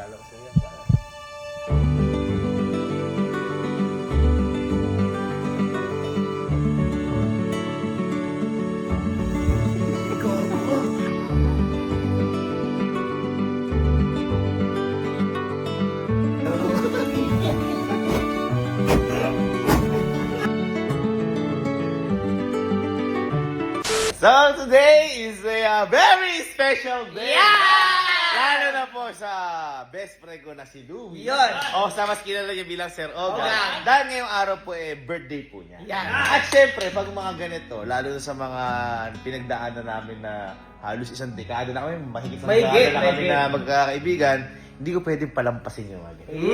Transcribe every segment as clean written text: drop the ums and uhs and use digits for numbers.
regalo ko sa'yo. So today is a very special day. Lalo na po sa best friend ko na si Louie. Yun. O sa mas kilala niya bilang Sir Oga. Oga. Dahil ngayong araw po birthday po niya. Yan. At syempre, pag mga ganito, lalo na sa mga pinagdaanan namin na halos isang dekada na kami, mahigit sa dekada na kami na magkakaibigan, hindi ko pwedeng palampasin yung mga ganito.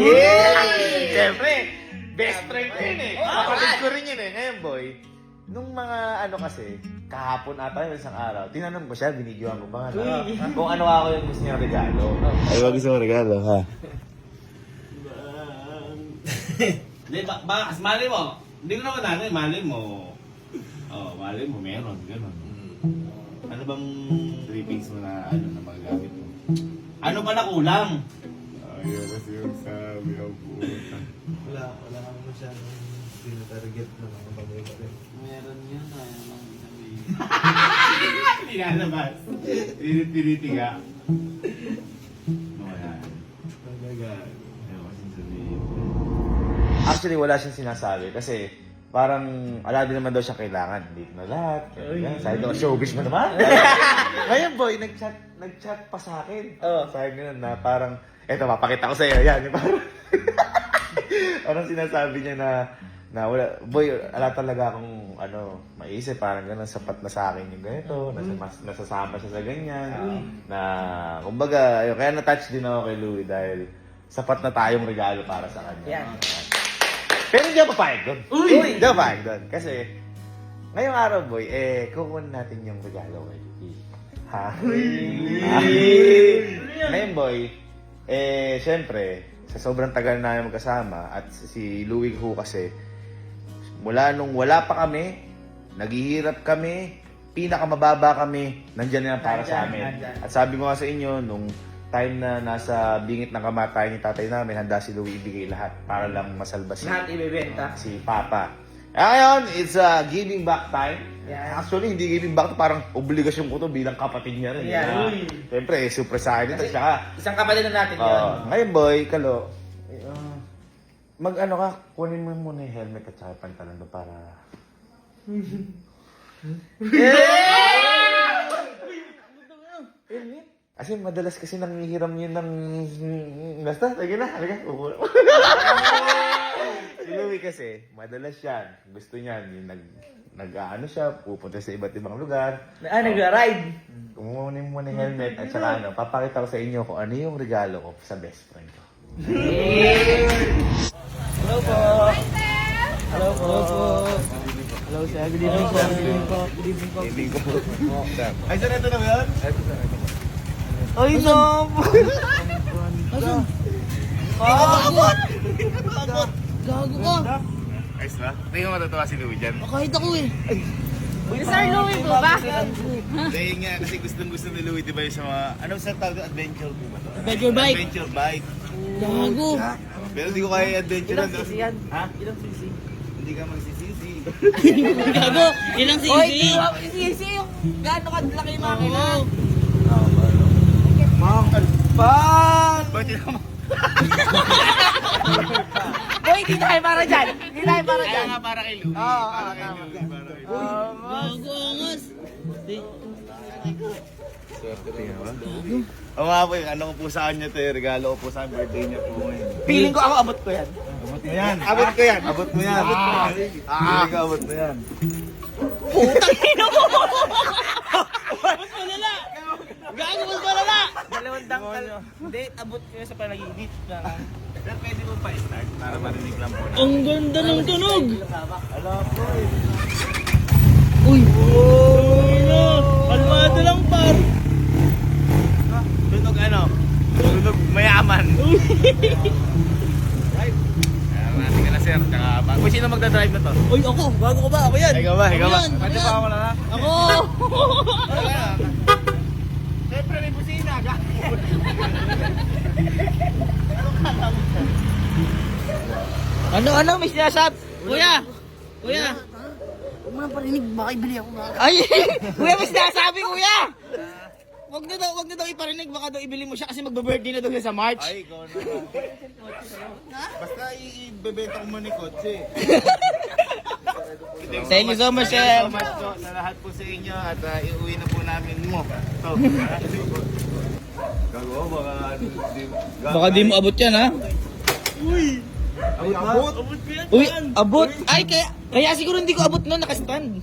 Syempre, best friend ko yun eh. Kapatid ko rin yun eh. Ngayon boy, nung mga kasi, kahapon ata yung isang araw, tinanong ko siya, binidyoan ko ba kung ano ako yung gusto niyang regalo. Ay, wag gusto mo regalo, ha? Hindi, baka mali mo. Hindi ko naman mali mo. Oh, mali mo, meron, gano'n. Ano bang trippings mo na magagamit mo? Ano pa na kulang? Ayaw kasi yung sabi ang puta. Wala kang masyadong pinatarget na mga bagay pa rin. Meron yun, ayaw lang sabihin. Hindi nalabas. Tinitiga. Wala. Magagal. Ayaw kasi sabihin. Actually, wala siyang sinasabi kasi parang ala din naman daw siya kailangan. Dito na lahat. Kaya, sabi ko, showbiz mo naman. Ngayon boy, nag-chat pa sa akin. Sabi ganun na parang, eto, mapakita ko sa'yo. Yan, yung parang, parang sinasabi niya na wala, boy, ala talaga akong maisip, parang gano'n, sapat na sa akin yung ganito, nasasama siya sa ganyan, na, kumbaga, ayun, kaya na-touch din ako kay Louie dahil sapat na tayong regalo para sa kanya. Yan. Pero hindi ako papayag doon. Hindi ako papayag doon. Kasi, ngayong araw, boy, kukunin natin yung regalo kay Louie. Ha? Ngayon, boy, syempre, sa sobrang tagal na magkasama, at si Louie ho kasi, mula nung wala pa kami, naghihirap kami, pinakamababa kami, nandyan na yan para sa amin. At sabi ko nga sa inyo, nung time na nasa bingit ng kamatayan ni tatay namin, handa si Louie ibigay lahat para lang masalba Lahat ibebenta. si Papa. Ngayon, it's a giving back time. Yeah. Actually, hindi giving back to, parang obligasyon ko to bilang kapatid niya rin. Yeah. Siyempre, super sa akin ito. Tsaka, Isang kapatid na natin yun. ngayon boy, Kalo, ka, kunin mo muna yung helmet at saka yung pantalon mo para... Kasi madalas kasi nangihiram yun ng... Basta, lagi na, halika. Si Louie kasi, madalas yan. Gusto niyan, yung nag-ano siya, pupunta sa iba't ibang lugar. Nagra-ride. Kumunin mo na yung helmet at saka papakita ko sa inyo kung ano yung regalo ko sa best friend ko. Hello po. Hello po. Hello sir. Good evening po. Good evening po. Good evening po. Ay, sir, ito na ba yun? Ay, no. Asan? Abot! Gago ka. Ayos na? Hindi ko matatawa si Louie dyan. Kahit ako eh. Sir Louie po ba? Dahil nga, kasi gustong-gusto ni Louie, di ba yung sa mga... Anong sa tawag? Adventure po ba ito? Adventure bike. Adventure bike. Gago. Pero di ko kaya adventure Ilang na. sisi yan? Ha? Ilang sisi? Hindi ka magsisisi. Gago. Ilang sisi? Oy, di ba? Sisi yung gaano kadlaki yung makina. Ba't yun naman? Boy, di tayo para dyan. Di tayo para Kaya dyan. nga para kay Louie. Para kay Louie. Para kay Louie. Gago angas. Swerte rin naman. Oo nga po, ano ko po sa kanya ito, regalo ko po sa birthday niya po ngayon. Feeling ko ako abot ko yan. Abot mo yan. Abot ko yan. Abot mo yan. Abot mo yan. Feeling ko abot mo yan. Putang ino mo! Gago mas malala. Dalawang dangkal. Hindi, abot ko yun sa panaginip. Pero pwede mo pa i-start para marinig lang po. Ang ganda ng tunog. Alam po eh. Uy. Kalmado lang par. Tunog ano? Tunog mayaman. Right? Maraming ka na sir. Tsaka, kung sino magdadrive na to? Uy ako. Bago ko ba? Ako yan. Ikaw ba? Ikaw ba? Ako yan, Pwede ako pa yan. ako na na? Ako. Siyempre may busina. Ano, may sinasabi? Kuya! Kuya! Huwag mo nang parinig, baka ibili ako nga. Ay! Kuya, may sinasabi, kuya! Wag na daw iparinig, baka daw ibili mo siya kasi magbe-birthday na daw siya sa March. Ay, ikaw naman. Basta ibebenta ko mo ni Kotse. Thank you so much, Thank you sir. so much po sa lahat po sa inyo at iuwi na po namin mo. Ito. Gago, Baka di mo abot yan, ha? abot. Uy, abot! Ay, kaya siguro hindi ko abot noon, nakastand.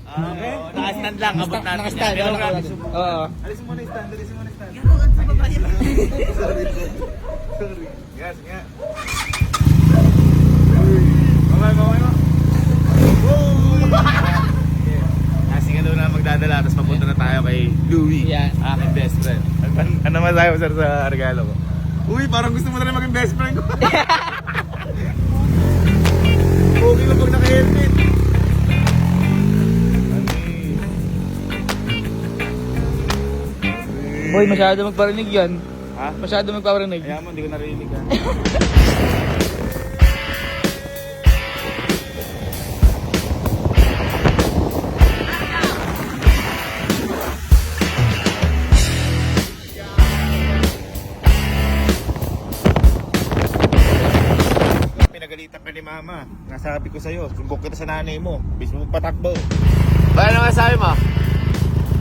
Nakastand lang, abot natin. Nakastand, Pero nakastand. Oo. Alisin mo na yung stand, alisin mo na yung stand. Gano'n sa babae. Sorry. Yes, nga. Mamay mo. Kasi nga daw na magdadala, tapos papunta na tayo kay Louie, Yeah. aking best friend. Ano masahe mo sir sa regalo ko? Uy, parang gusto mo na rin maging best friend ko. Okay lang pag naka-helmet. Boy, masyado magparinig yan. Ha? Masyado magparinig. Kaya mo, hindi ko narinig ha. Pinagalitan ka ni mama. Nasabi ko sa'yo, sumbok kita sa nanay mo. Bis mo patakbo. Ba, ano nga sabi mo?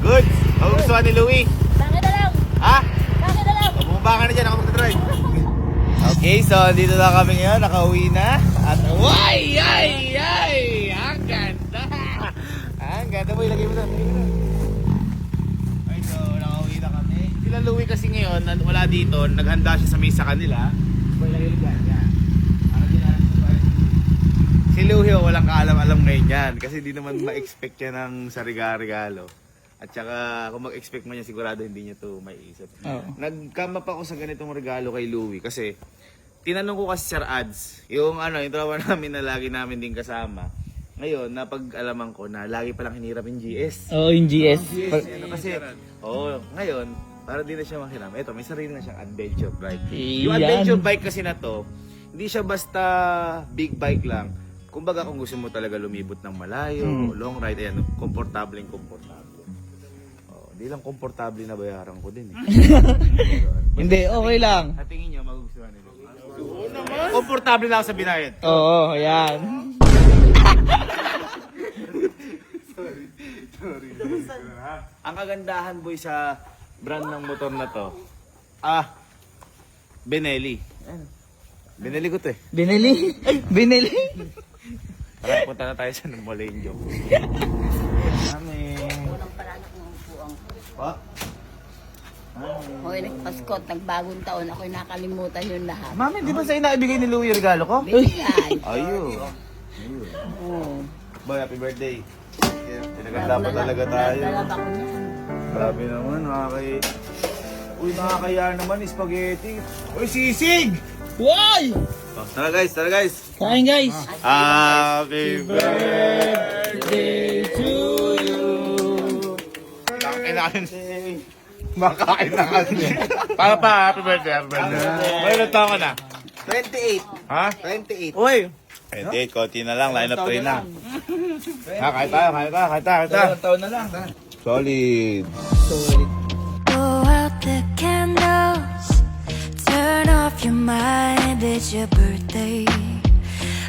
Good! Magugustuhan ni Louie. Bakit na lang? Ha? Bakit na lang? Bumaba ka na dyan, ako magdadrive. Okay, so dito na kami ngayon, nakauwi na. At ay! Ang ganda! Ang ganda mo, ilagay mo na. Okay, so nakauwi na kami. Sila Louie kasi ngayon, wala dito, naghanda siya sa mesa kanila. Ilagay mo dyan, yan. Para din natin surprise. Si Louie, walang kaalam-alam ngayon yan. Kasi di naman ma-expect yan ng regalo. At saka kung mag-expect mo niya, sigurado hindi niya to maiisip. Oo. Nagkama pa ako sa ganitong regalo kay Louie kasi tinanong ko kasi Sir Ads, yung trawa namin na lagi namin din kasama. Ngayon, napag-alaman ko na lagi palang hinirap yung GS. Oo, yung GS. Kasi, ngayon, para di na siya mahiram. Ito, may sarili na siyang adventure bike. Iyan. Yung adventure bike kasi na to, hindi siya basta big bike lang. Kumbaga kung gusto mo talaga lumibot ng malayo, long ride, ayan, komportable. Hindi lang komportable na bayaran ko din eh. Hindi, okay lang. Sa tingin nyo, magugustuhan nila. Oo naman. Komportable na ako sa binayad. Oo, yan. Sorry. Ang kagandahan boy sa brand ng motor na to, Benelli. Benelli ko to eh. Binili? Binili? Tara, punta na tayo sa Molenjo. Unang palanak ng upuang. Pa? Hoy, nagpaskot, nagbagong taon, ako'y nakalimutan yun lahat. Mami, di ba sa'yo naibigay ni Louie yung regalo ko? Bigyan. Ayun. Oo. Boy, happy birthday. Pinaganda pa talaga tayo. Dalab ako niyan. Grabe naman, nakakaya naman, spaghetti. Uy, sisig! Why? Tara guys. Kain, guys. Happy Birthday to you. Makain na kasi. Para pa, happy birthday. May ilang taon ka na? 28. Ha? 28. Uy! 28, konti na lang, line up 3 na. Kain tayo. Dalawang taon na lang. Solid. Blow out the candles, turn off your mind, it's your birthday.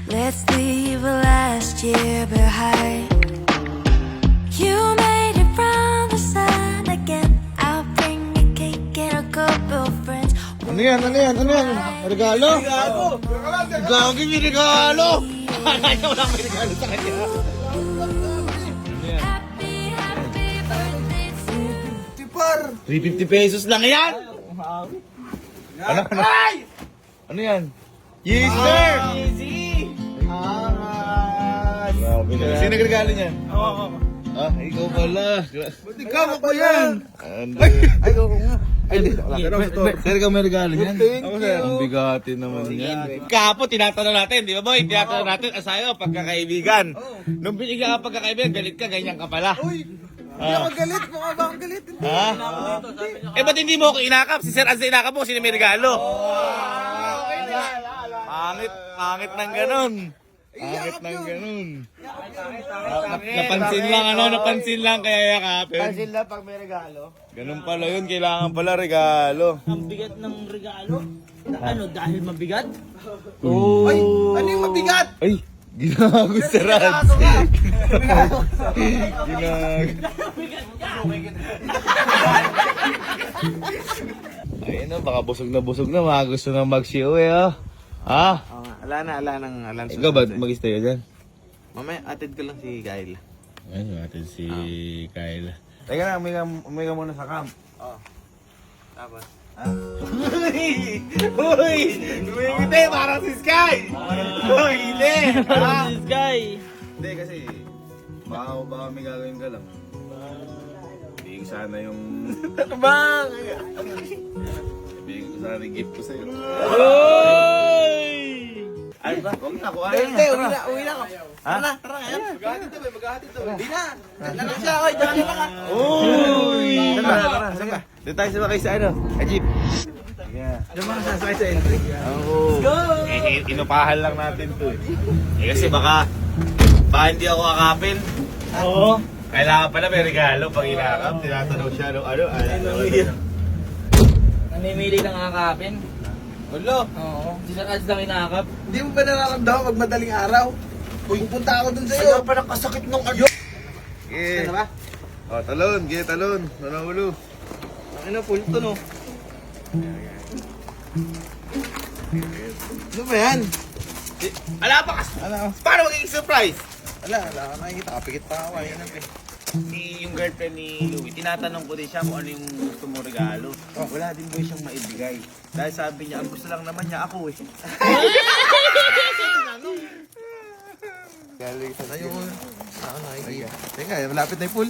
Let's leave last year behind. You made it from the sun again. I'll bring a cake and a couple friends. Ano yan? Regalo? Gagi, may regalo! Kaya wala may regalo sa kanya. Happy, happy birthday to you. 350 pesos lang yan! Ano? Ano yan? Yes, sir! Grabe na. Sino nagregalo niyan? Oo. Ikaw pala. Ba't ikaw pa yan? Ay, oo nga. Ay, sir, ikaw may regalo niyan? Ako, sir. Ang bigati naman yan. Kapo, tinatanong natin, di ba boy? Tinatanong natin, asayo, pagkakaibigan. Nung binigyan ka pagkakaibigan, galit ka, ganyan ka pala. Hindi ako galit, mukha ba akong galit? Ha? Eh, ba't hindi mo ako inakap? Si Sir Anz na inakap mo, sino may regalo? Pangit ng ganon. Bakit nang ganun? Napansin lang napansin lang kaya yakapin. Pansin lang pag may regalo. Ganun pala yun, kailangan pala regalo. Ang bigat ng regalo. Ano, dahil mabigat? Ay, ano yung mabigat? Ay, ginago sa Rads. Ginago. Ayun na, baka busog na, mga gusto na mag-show oh. Ha? Ala na. Ikaw ba mag-stay ka dyan? Mamaya, atid ko lang si Kyle. Ayun natin si Kyle. Teka na, umiga muna sa camp. Tapos. Uy! Umingiti, parang si Sky! Uy, hindi! This guy. Hindi kasi, baka may gagawin ka lang. Hindi ko sana yung... Ano bang? Sabihin ko sana yung gift ko sa'yo. Oy! Ay ba? Huwag na, kuha Hindi, na. uwi na ako. Tara, ngayon. Maghahatid to, maghahatid to. Hindi na. Dala siya, oy, dala na ka. Uy! Tara. Doon tayo sumakay sa ano? Jeep. Yeah. Diyan mga sasakay sa entry. Oh. Go! Inupahan lang natin to eh. Kasi baka hindi ako akapin. Oo. Kailangan pala may regalo pag inakap. Tinatanong siya ano. Namimili ng akapin. Ulo. Oo. Si Sir Ads lang inakap. Hindi mo ba nararamdaman pag madaling araw? Pupunta ako dun sa'yo. Ano pa nakasakit nung ano? Yeah. Ano ba? Oh, talon. Ulo. Ano, full to no? Ano ba yan? Ala pa kasi. Paano magiging surprise? Wala, nakikita. Kapikit pa ako. Ayun ang Yung girlfriend ni Louie, tinatanong ko din siya kung ano yung gusto mo regalo. Wala din boy siyang maibigay. Dahil sabi niya, ang gusto lang naman niya ako eh. Galing sa tayo. Ako nakikita. Teka, malapit na yung pool.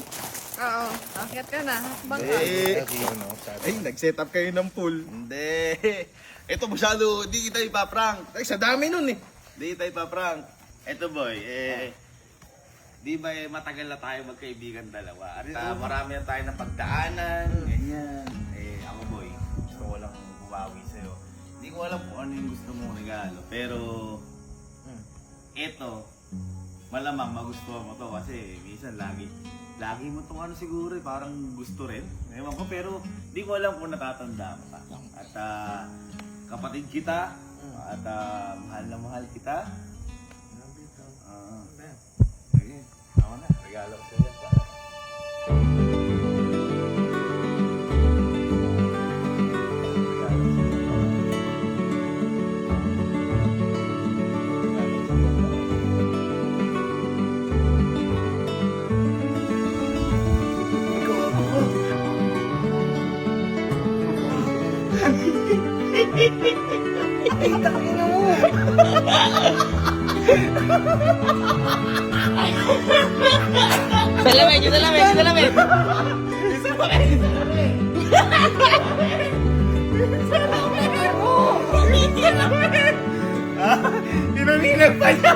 Oo, akit ka na. Bangka. Ay, nag-set up kayo ng pool. Hindi. Ito masyado, di kita ipaprank. Ay, sa dami nun eh. Di kita ipaprank. Ito boy, di ba matagal na tayo magkaibigan dalawa. At marami na tayo ng pagdaanan, ganyan. Ako boy, gusto ko lang bumawi sa'yo. Hindi ko alam kung ano yung gusto mong regalo. Pero, ito, malamang magustuhan mo to kasi minsan lagi mo itong ano siguro parang gusto rin. Ewan ko pero di ko alam kung natatanda mo pa. At kapatid kita at mahal na mahal kita. Sige, ako na. Regalo ko sa'yo. Salamin. Inaninag pa niya!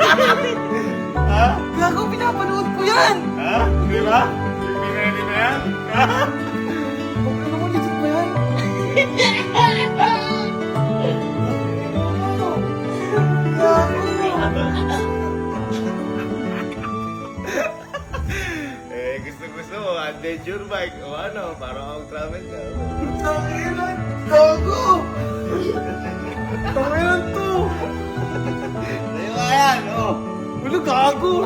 Ha? Gago, pinapanood ko yan! Ha? Di ba? Pinili na yan? Ha? Ano mo, legit ba yan? Gusto mo, adventure bike o ano, parang ako travel ka. Tanginan! Gago! Tanginan to! Sa'yo nga yan, oh! Ulo, gago!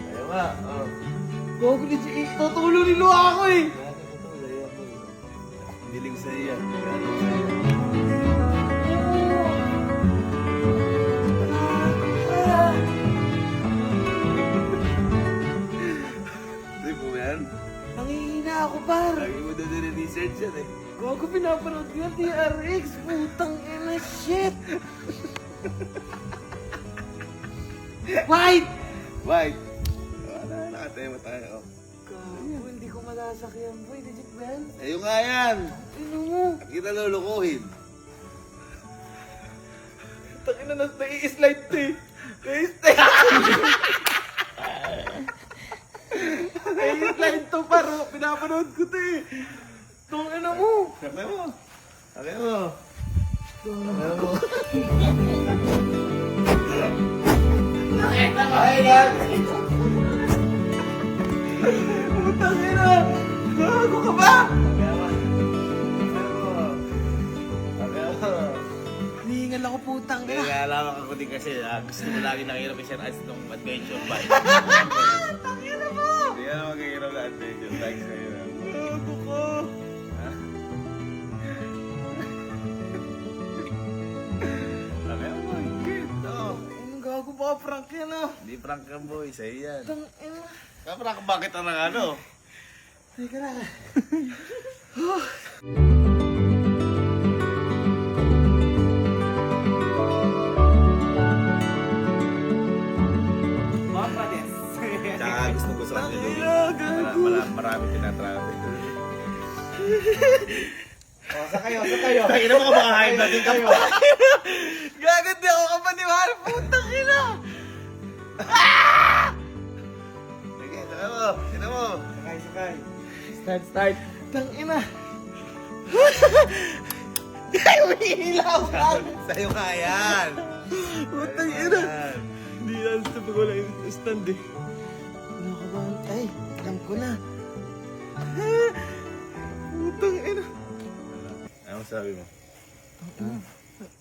Sa'yo nga, oh. Gago, legit. Tutulong nilo ako eh! Biling sa'yo yan. Di po yan? Nangihina ako, par! Lagi mo doon nire-research yan eh. Gago, pinapanood ko yan, TRX! Putang ina, shit! White! White! Nakatema tayo, oh. Gago, hindi ko malasakyan, boy. Legit ba yan? Ayun nga yan! Ano mo? At kita lulukuhin. Takina na nai-slide to eh. Nai-slide. Nai-slide to paro. Pinapanood ko to eh. Tong ano mo. Sakay mo. Sakay mo. Hihingal ako putang Kaya nalaman ako din kasi gusto mo lagi nakihirap yung Sir Ice nung adventure bike. Tangina mo! Hindi ka na maghihirap na adventure bike sa'yo. Gago ko. Kaya mo, higit. Ang gago baka prank yan ah. Hindi prank ka boy, sa'yo yan. Tangina. Kaprank bakit ang ano? Teka lang. Tsaka gusto ko sa marami tinatravel. Sakayo, sakayo. Ina mo ka mga high blood din ka pa. Gagad di ako kapaniwala. Putang ina. Sige, ina mo. Sakay, sakay. Start. Tangina. Ay, umihilaw ka. Sa'yo ka yan. Putang ina. Yan. Hindi yan sa pag wala yung stand eh. Nakabahan. Ay, alam ko na. Putang ina. Ano sabi mo?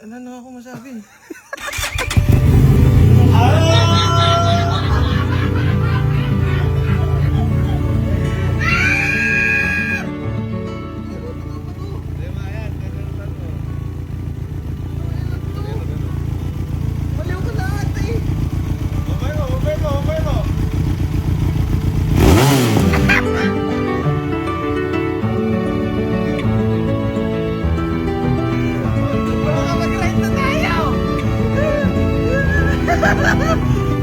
Ano na ako masabi? Maliw ka na ate. Umay mo. Baka mag-ride na tayo.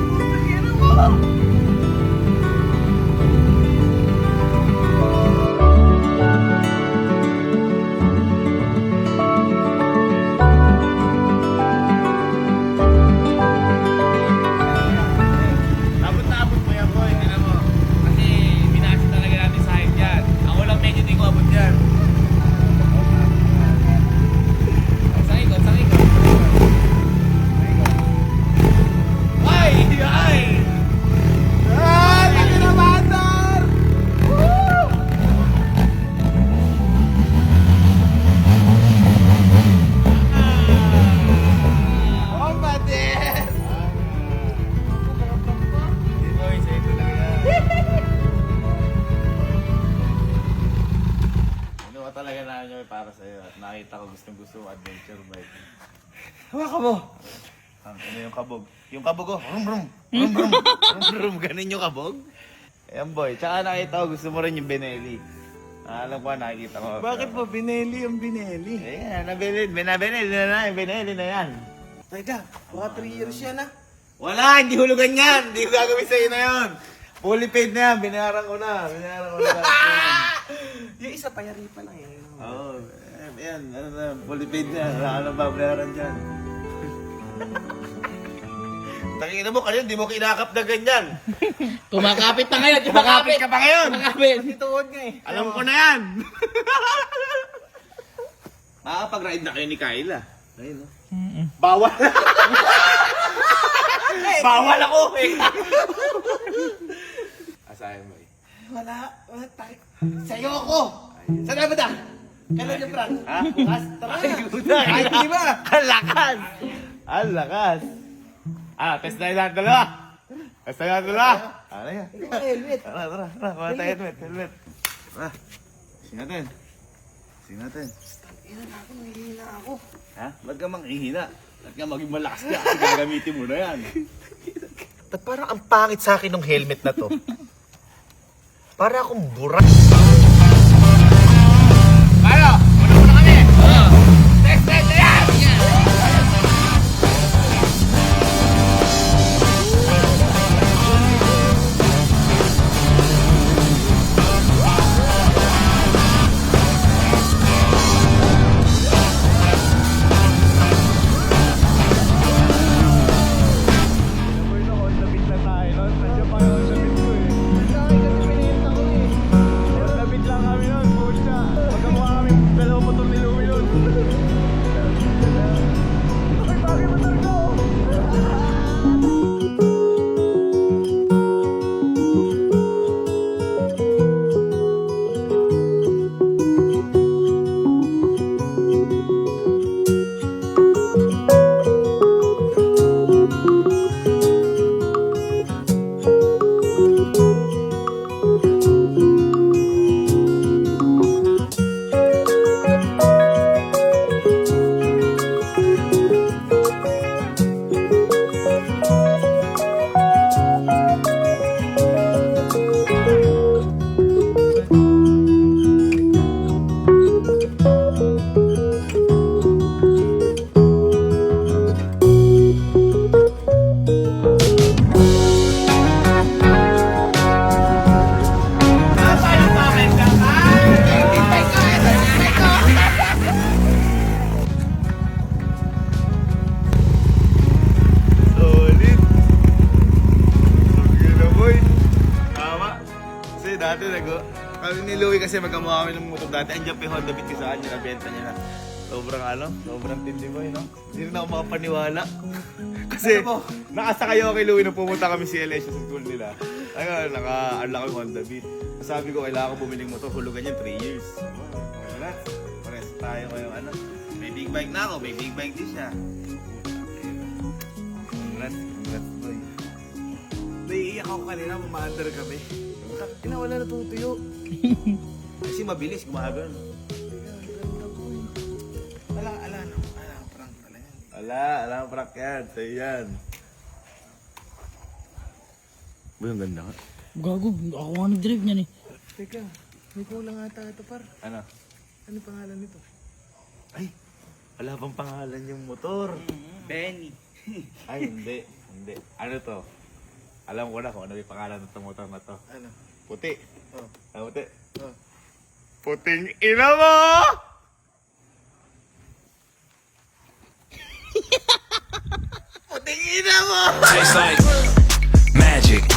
Putang ina mo. Abot na abot mo yan boy, tingnan mo. Kasi binasa talaga natin sa height yan. Ako lang medyo di ko abot yan. Sakay ko. Ay! Laki na bandar! Oh, Badir! Hindi boy, sa'yo talaga yan. Ginawa talaga namin yun para sa'yo at nakita ko gustong-gusto mo adventure bike. Hawakan mo! Ano yung kabog? Yung kabog oh, rum, ganun yung kabog? Ayan boy, tsaka nakita ko gusto mo rin yung Benelli. Alam ko nakikita ko. Bakit po Binelli ang Binelli? Ayan, Benelli na yung Benelli na yan. Teka, baka 3 years yan ah. Wala, hindi hulugan yan. Hindi ko gagawin sa'yo na yun. Fully paid na yan, binayaran ko na. Yung isa pa yari pa lang eh. Oo, ayan, ano na, fully paid na. Wala ka nang babayaran dyan. Tangina mo, kanina, di mo kinakap na ganyan. Kumakapit na ngayon. Kumakapit ka pa ngayon. Kumakapit. Ituod nga eh. Alam ko na yan. Makakapag-ride na kayo ni Kyla. Ayun, no? Bawal. Bawal ako eh. Asahin mo eh. Wala tayo. Sa'yo ako! Saan na ba da? Kailan yung prank? Ha? Bukas? Tara! Ay, di ba? Ang lakas. Ang lakas. Test na yung dalawa. Test na yung dalawa. Ano yan? Ikaw helmet. Tara. Wala tayo helmet. Tara. Sing natin. Ina na ako, nangihina ako. Ha? Ba't ka manghihina? Ba't ka maging malakas ka? Kasi gagamitin mo na yan. Ba't parang ang pangit sa akin ng helmet na to? Para akong burak. Paano? Muna kami! Test na yan! Sa akin kasi pinayin ako eh. kasi magkamukha kami ng motor dati. Andiyan pa yung Honda Beat ko sa kanya, nabenta niya na. Sobrang tindi boy, no? Hindi rin ako makapaniwala. Kasi nakasakay ako kay Louie nung pumunta kami si LS sa school nila. Ayun, naka-unlock yung Honda Beat. Sabi ko, kailangan ko bumiling motor, hulugan yan 3 years. Congrats. Pares tayo ngayong ano. May big bike na ako, may big bike din siya. Congrats boy. Naiiyak ako kanina, mama-under kami. Wala natutuyo. Kasi mabilis, gumagano. Prank talaga. Alam prank yan. Sa'yo yan. Boy, ang ganda nga. Gago, ako nga nag-drive niyan eh. Teka, may kulang ata ito par. Ano? Ano pangalan nito? Ay, wala bang pangalan yung motor? Benny. Ay, hindi. Ano to? Alam ko na kung ano yung pangalan ng motor na to. Ano? Puti. Oh. Ano puti? Oh. Puting ina mo! Puting ina mo! Tastes like magic.